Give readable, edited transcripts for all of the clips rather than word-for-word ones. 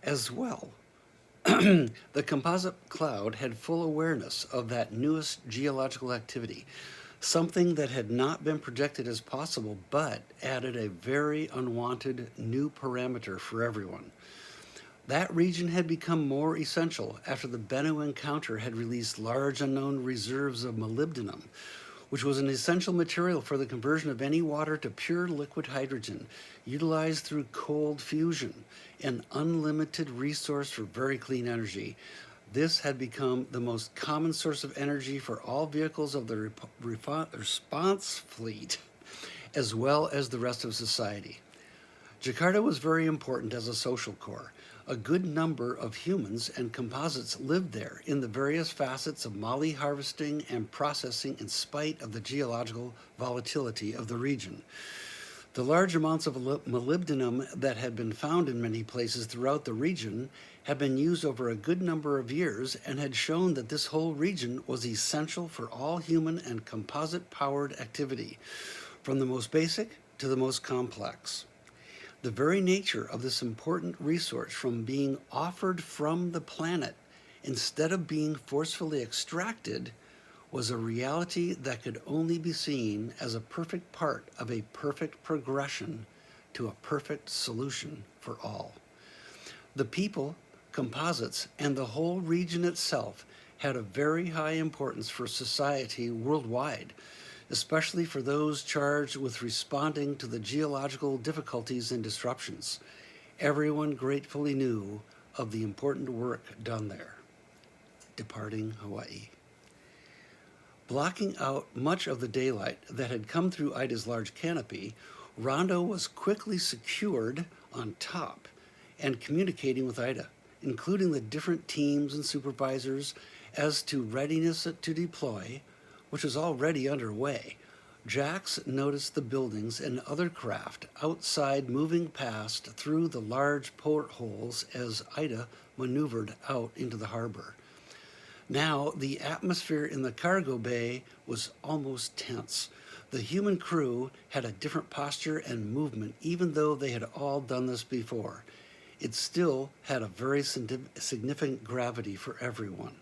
as well. The composite cloud had full awareness of that newest geological activity, something that had not been projected as possible, but added a very unwanted new parameter for everyone. That region had become more essential after the Bennu encounter had released large unknown reserves of molybdenum, which was an essential material for the conversion of any water to pure liquid hydrogen, utilized through cold fusion, an unlimited resource for very clean energy. This had become the most common source of energy for all vehicles of the response fleet, as well as the rest of society. Jakarta was very important as a social core. A good number of humans and composites lived there in the various facets of moly harvesting and processing in spite of the geological volatility of the region. The large amounts of molybdenum that had been found in many places throughout the region had been used over a good number of years and had shown that this whole region was essential for all human and composite powered activity, from the most basic to the most complex. The very nature of this important resource from being offered from the planet instead of being forcefully extracted was a reality that could only be seen as a perfect part of a perfect progression to a perfect solution for all. The people, composites, and the whole region itself had a very high importance for society worldwide, especially for those charged with responding to the geological difficulties and disruptions. Everyone gratefully knew of the important work done there. Departing Hawaii. Blocking out much of the daylight that had come through Ida's large canopy, Rondo was quickly secured on top and communicating with Ida, including the different teams and supervisors as to readiness to deploy, which was already underway. Jax noticed the buildings and other craft outside moving past through the large portholes as Ida maneuvered out into the harbor. Now, the atmosphere in the cargo bay was almost tense. The human crew had a different posture and movement, even though they had all done this before. It still had a very significant gravity for everyone.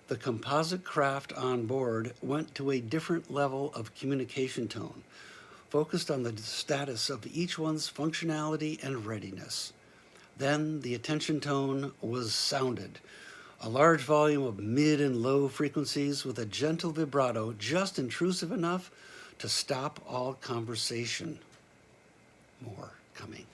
The composite craft on board went to a different level of communication tone, focused on the status of each one's functionality and readiness. Then the attention tone was sounded, a large volume of mid and low frequencies with a gentle vibrato just intrusive enough to stop all conversation. More coming.